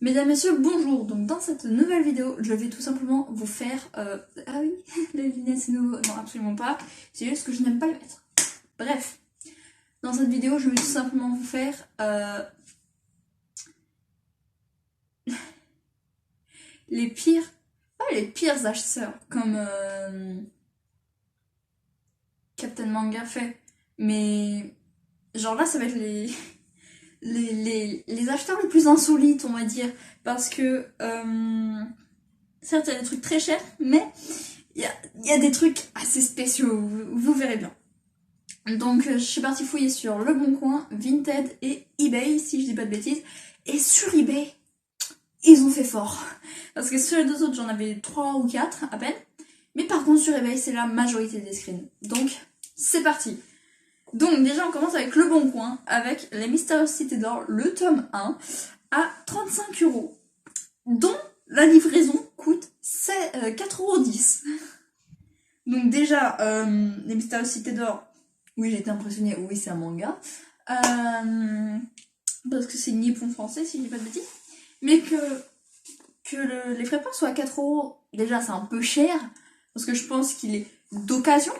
Mesdames, Messieurs, bonjour. Donc dans cette nouvelle vidéo, je vais tout simplement vous faire... Ah oui, les lunettes c'est nouveau. Non, absolument pas. C'est juste que je n'aime pas les mettre. Bref, dans cette vidéo, je vais tout simplement vous faire les pires... Pas les pires acheteurs, comme Captain Manga fait. Mais genre là, ça va être les acheteurs les plus insolites, on va dire. Parce que... certes, il y a des trucs très chers, mais il y a des trucs assez spéciaux, vous verrez bien. Donc je suis partie fouiller sur Le Bon Coin, Vinted et eBay, si je dis pas de bêtises. Et sur eBay, ils ont fait fort. Parce que sur les deux autres, j'en avais 3 ou 4 à peine. Mais par contre, sur eBay, c'est la majorité des screens. Donc, c'est parti. Donc déjà, on commence avec Le Bon Coin, avec Les Mystérieuses Cités d'Or, le tome 1, à 35€. Dont la livraison coûte 4,10€. Donc déjà, Les Mystérieuses Cités d'Or, oui j'ai été impressionnée, oui c'est un manga. Parce que c'est nippon français si je dis pas de bêtises. Mais que les frais de port soient à 4€, déjà c'est un peu cher. Parce que je pense qu'il est d'occasion.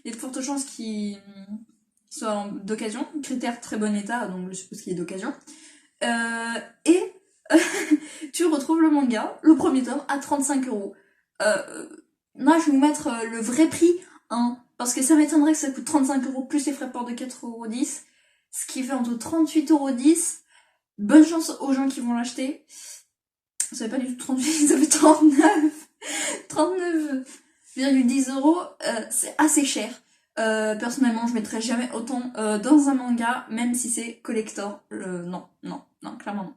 Il y a de fortes chances qu'il soit d'occasion. Critère très bon état, donc je suppose qu'il est d'occasion. Et tu retrouves le manga, le premier tome, à 35€. Là, je vais vous mettre le vrai prix, hein, parce que ça m'étonnerait que ça coûte 35€ plus les frais de port de 4,10€, ce qui fait en tout 38,10€. Bonne chance aux gens qui vont l'acheter. Ça fait pas du tout 38, ça fait 39,10€. C'est assez cher. Personnellement, je mettrais jamais autant dans un manga, même si c'est collector. Non, non, non, clairement non.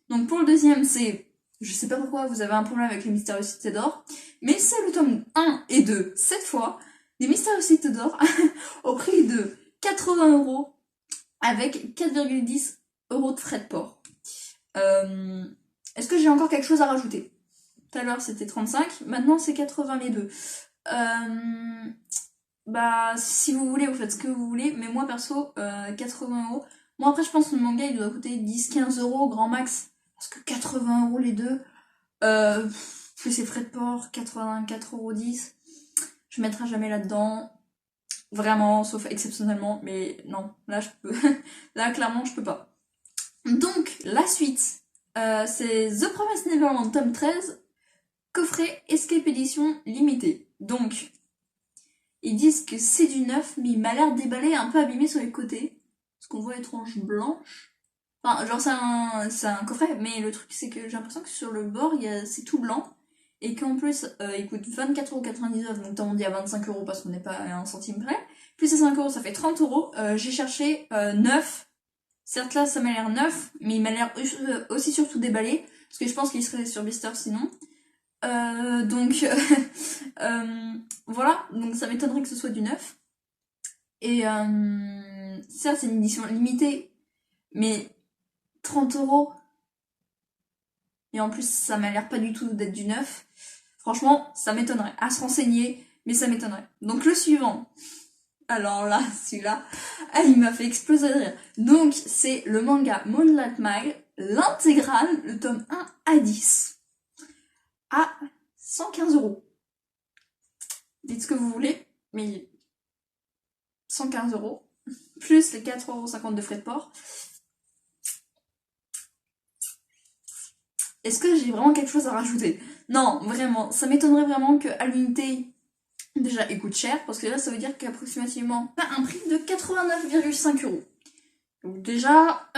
Donc pour le deuxième, c'est... Je sais pas pourquoi vous avez un problème avec les Mystérieuses Cités d'Or, mais c'est le tome 1 et 2, cette fois, des Mystérieuses Cités d'Or, au prix de 80€, avec 4,10€ de frais de port. Est-ce que j'ai encore quelque chose à rajouter? Tout à l'heure c'était 35, maintenant c'est 80 les deux. Bah, si vous voulez, vous faites ce que vous voulez, mais moi perso, 80€. Moi après, je pense que le manga il doit coûter 10-15€ grand max. Parce que 80€ les deux, plus les frais de port, 84,10€, je mettrai jamais là-dedans. Vraiment, sauf exceptionnellement, mais non, là je peux. Là clairement je peux pas. Donc, la suite, c'est The Promised Neverland tome 13, coffret Escape Edition limitée. Donc, ils disent que c'est du neuf, mais il m'a l'air déballé un peu abîmé sur les côtés. Parce qu'on voit les tranches blanches. Enfin, genre c'est un coffret, mais le truc c'est que j'ai l'impression que sur le bord, c'est tout blanc. Et qu'en plus, il coûte 24,99€, donc on dit à 25€ parce qu'on n'est pas à un centime près. Plus ces 5€, ça fait 30€. J'ai cherché neuf. Certes là, ça m'a l'air neuf, mais il m'a l'air aussi surtout déballé. Parce que je pense qu'il serait sur Blister sinon. Donc voilà, donc ça m'étonnerait que ce soit du neuf. Et certes c'est une édition limitée, mais 30€. Et en plus ça m'a l'air pas du tout d'être du neuf. Franchement, ça m'étonnerait. À se renseigner, mais ça m'étonnerait. Donc le suivant. Alors là, celui-là, il m'a fait exploser de rire. Donc c'est le manga Moonlight Mile, l'intégrale, le tome 1 à 10, à 115€. Dites ce que vous voulez, mais 115€, plus les 4,50€ de frais de port. Est-ce que j'ai vraiment quelque chose à rajouter? Non, vraiment, ça m'étonnerait vraiment que à l'unité, déjà, il coûte cher, parce que là, ça veut dire qu'approximativement, un prix de 89,5€. Donc déjà,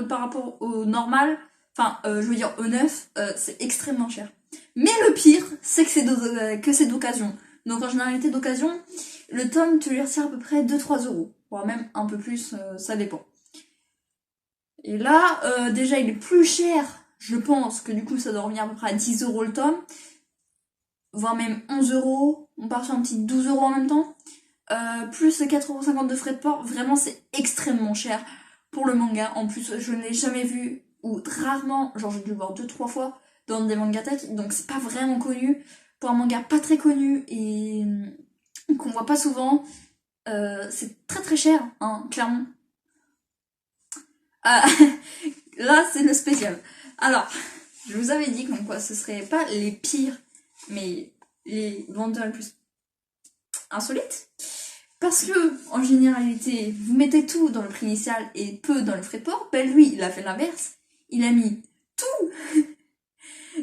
par rapport au normal, enfin, je veux dire au neuf, c'est extrêmement cher. Mais le pire, c'est que c'est d'occasion. Donc en généralité d'occasion, le tome te lui retire à peu près 2-3€, voire même un peu plus, ça dépend. Et là, déjà il est plus cher, je pense que du coup ça doit revenir à peu près à 10€ le tome, voire même 11€, on part sur un petit 12€ en même temps. Plus les 4,50€ de frais de port, vraiment c'est extrêmement cher pour le manga. En plus, je ne l'ai jamais vu, ou rarement, genre j'ai dû le voir 2-3 fois dans des mangatech, donc c'est pas vraiment connu. Pour un manga pas très connu et qu'on voit pas souvent, c'est très très cher, hein, clairement. Euh, Là, c'est le spécial. Alors, je vous avais dit comme quoi ce serait pas les pires, mais les vendeurs les plus insolites. Parce que, en généralité, vous mettez tout dans le prix initial et peu dans le frais de port. Ben lui, il a fait l'inverse. Il a mis tout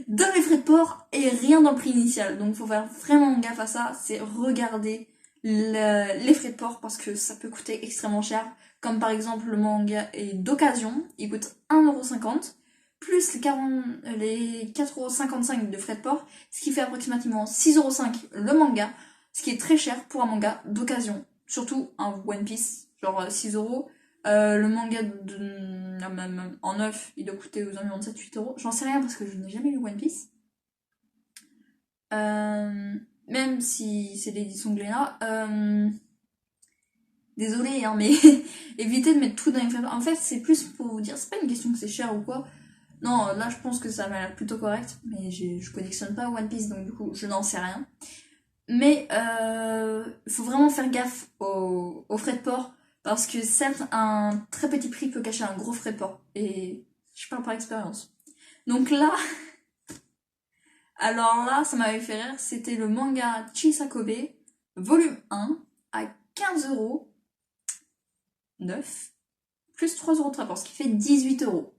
dans les frais de port et rien dans le prix initial. Donc faut faire vraiment gaffe à ça, c'est regarder les frais de port parce que ça peut coûter extrêmement cher. Comme par exemple le manga est d'occasion, il coûte 1,50€ plus les 4,55€ de frais de port, ce qui fait approximativement 6,5€ le manga, ce qui est très cher pour un manga d'occasion. Surtout un One Piece, genre 6€. Le manga en neuf, il doit coûter aux environs de 7-8€. J'en sais rien parce que je n'ai jamais lu One Piece. Même si c'est l'édition Glénat. Désolée, hein, mais évitez de mettre tout dans les frais. En fait, c'est plus pour vous dire, c'est pas une question que c'est cher ou quoi. Non, là, je pense que ça m'a l'air plutôt correct. Mais je collectionne pas One Piece, donc du coup, je n'en sais rien. Mais il faut vraiment faire gaffe aux frais de port. Parce que certes, un très petit prix peut cacher un gros frais de port. Et je parle par expérience. Donc là, alors là, ça m'avait fait rire. C'était le manga Chisakobe, volume 1, à 15€ neuf, plus 3€ de rapport, ce qui fait 18€.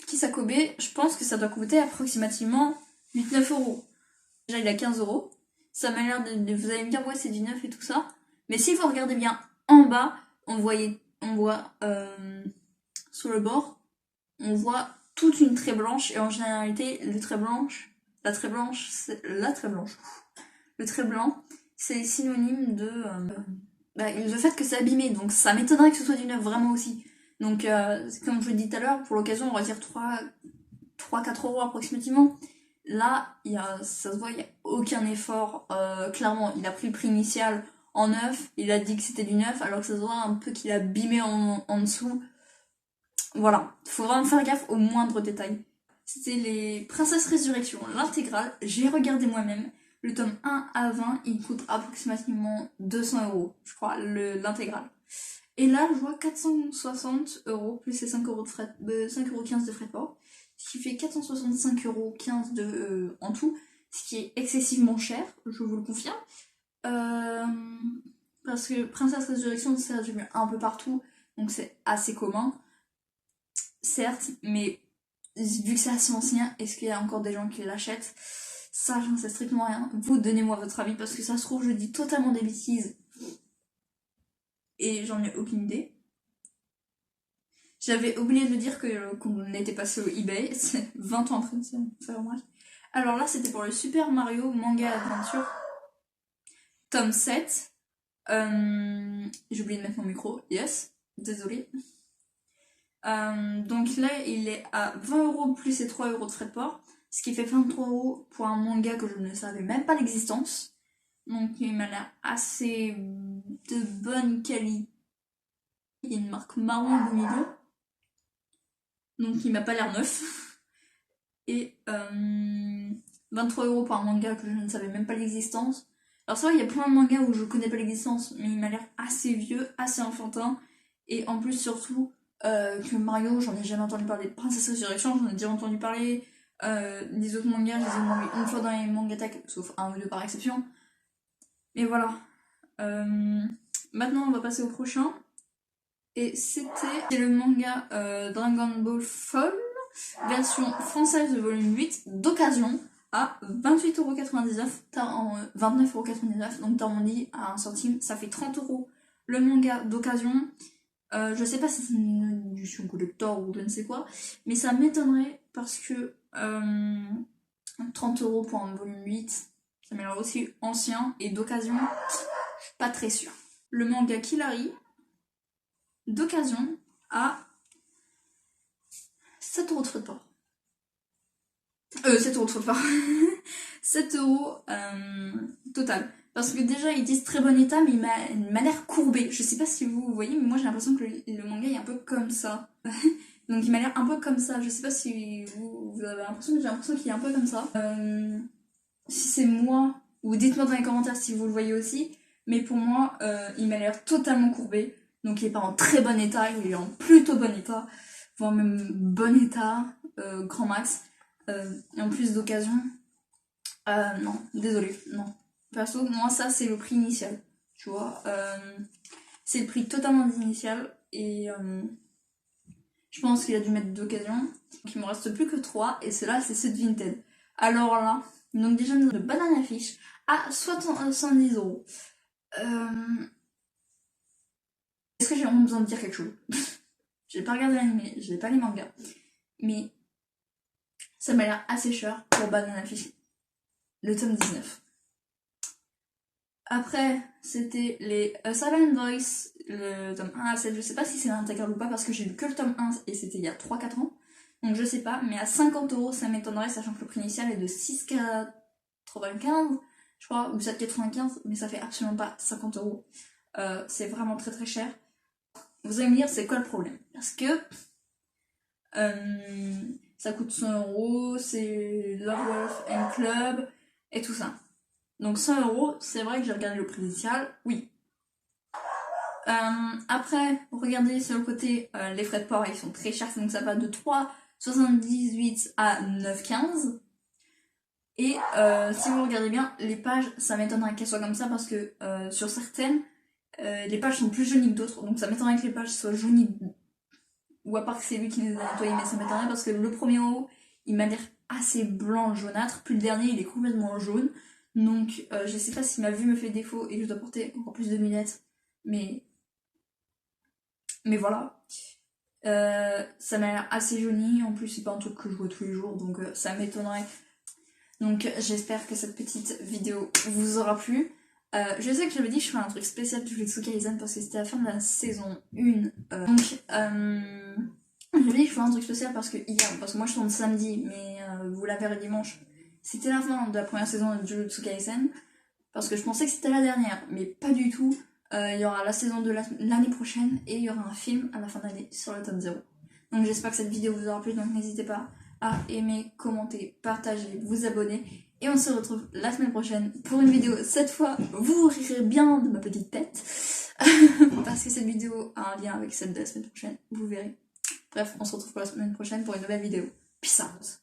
Chisakobe, je pense que ça doit coûter approximativement 8-9€. Déjà, il a 15€. Ça m'a l'air de. Vous allez me dire, ouais, c'est du neuf et tout ça. Mais si vous regardez bien en bas, on voit sous le bord, on voit toute une trait blanche. Et en généralité, la trait blanche, le trait blanc, c'est synonyme de le fait que c'est abîmé. Donc ça m'étonnerait que ce soit du neuf vraiment aussi. Donc comme je l'ai dit tout à l'heure, pour l'occasion, on va dire 3-4€ approximativement. Là, ça se voit, il n'y a aucun effort. Clairement, il a pris le prix initial en neuf, il a dit que c'était du neuf, alors que ça se voit un peu qu'il a abîmé en dessous. Voilà, faut vraiment faire gaffe aux moindres détails. C'était les Princesses Résurrection, l'intégrale, j'ai regardé moi-même. Le tome 1 à 20, il coûte approximativement 200€, je crois, l'intégrale. Et là, je vois 460€ plus les 5€ de frais, 5,15€ de frais de port, ce qui fait 465,15€ en tout, ce qui est excessivement cher, je vous le confirme. Parce que Princesse Résurrection, c'est résumé un peu partout, donc c'est assez commun. Certes, mais vu que c'est assez ancien, est-ce qu'il y a encore des gens qui l'achètent? Ça, j'en sais strictement rien. Vous, donnez-moi votre avis, parce que ça se trouve, je dis totalement des bêtises. Et j'en ai aucune idée. J'avais oublié de dire qu'on était passé au eBay. C'est 20 ans après, ça remarque. Alors là, c'était pour le Super Mario Manga Adventure, tome 7. J'ai oublié de mettre mon micro. Yes, désolé. Donc là, il est à 20€ plus les 3€ de frais de port, ce qui fait 23€ pour un manga que je ne savais même pas l'existence. Donc il m'a l'air assez de bonne qualité. Il y a une marque marron au milieu. Donc il m'a pas l'air neuf. Et 23€ pour un manga que je ne savais même pas l'existence. Alors c'est vrai, il y a plein de mangas où je connais pas l'existence, mais il m'a l'air assez vieux, assez enfantin. Et en plus, surtout, que Mario, j'en ai jamais entendu parler. Princesse Résurrection, j'en ai déjà entendu parler. Les autres mangas, je les ai demandés une fois dans les mangatech, sauf un ou deux par exception. Mais voilà. Maintenant, on va passer au prochain. Et c'était le manga Dragon Ball Fall, version française de volume 8, d'occasion, à 28,99€, 29,99€, donc t'arrondis à 1 centime, ça fait 30€ le manga d'occasion. Je sais pas si c'est une édition collector ou je ne sais quoi, mais ça m'étonnerait parce que 30€ pour un volume 8, ça m'a l'air aussi ancien et d'occasion, je suis pas très sûre. Le manga Killary, d'occasion, à 7€ de frais de port. 7€ de frais de port. 7€ total. Parce que déjà, ils disent très bon état, mais il m'a l'air courbé. Je sais pas si vous voyez, mais moi j'ai l'impression que le manga est un peu comme ça. Donc il m'a l'air un peu comme ça. Je sais pas si vous avez l'impression, mais j'ai l'impression qu'il est un peu comme ça. Si c'est moi, ou dites-moi dans les commentaires si vous le voyez aussi. Mais pour moi, il m'a l'air totalement courbé. Donc il est pas en très bon état, il est en plutôt bon état, voire même bon état, grand max. Et en plus d'occasion, non, désolé, non. Perso, moi ça c'est le prix initial, tu vois. C'est le prix totalement initial et je pense qu'il a dû mettre d'occasion. Donc il me reste plus que 3 et ceux-là c'est ceux de Vinted. Alors là, donc déjà le banana fish à 70 euros. Est-ce que j'ai vraiment besoin de dire quelque chose? J'ai pas regardé l'anime, j'ai pas les mangas, mais ça m'a l'air assez cher pour Banana Fish, le tome 19. Après, c'était les Silent Voice, le tome 1 à 7. Je sais pas si c'est intégrable ou pas parce que j'ai lu que le tome 1 et c'était il y a 3-4 ans. Donc je sais pas, mais à 50 euros ça m'étonnerait, sachant que le prix initial est de 6,95, je crois, ou 7,95, mais ça fait absolument pas 50 euros. C'est vraiment très très cher. Vous allez me dire, c'est quoi le problème? Parce que ça coûte 100 euros, c'est Love, Wolf and Club et tout ça. Donc 100 euros, c'est vrai que j'ai regardé le prix initial, oui. Après, regardez sur le côté, les frais de port ils sont très chers, donc ça va de 3,78 à 9,15. Et si vous regardez bien, les pages, ça m'étonnerait qu'elles soient comme ça parce que sur certaines, les pages sont plus jaunies que d'autres, donc ça m'étonnerait que les pages soient jaunies. Ou à part que c'est lui qui les a nettoyées, mais ça m'étonnerait parce que le premier en haut, il m'a l'air assez blanc jaunâtre, puis le dernier, il est complètement jaune. Donc je sais pas si ma vue me fait défaut et que je dois porter encore plus de lunettes, mais voilà. Ça m'a l'air assez jauni, en plus c'est pas un truc que je vois tous les jours, donc ça m'étonnerait. Donc j'espère que cette petite vidéo vous aura plu. Je sais que j'avais dit que je ferais un truc spécial de Jujutsu Kaisen parce que c'était la fin de la saison 1. Donc j'avais dit que je ferais un truc spécial parce que hier, parce que moi je tourne samedi, mais vous la verrez dimanche. C'était la fin de la première saison de Jujutsu Kaisen parce que je pensais que c'était la dernière, mais pas du tout. Il y aura la saison de l'année prochaine et il y aura un film à la fin de l'année sur le tome 0. Donc j'espère que cette vidéo vous aura plu, donc n'hésitez pas à aimer, commenter, partager, vous abonner. Et on se retrouve la semaine prochaine pour une vidéo. Cette fois, vous rirez bien de ma petite tête. Parce que cette vidéo a un lien avec celle de la semaine prochaine, vous verrez. Bref, on se retrouve pour la semaine prochaine pour une nouvelle vidéo. Peace out.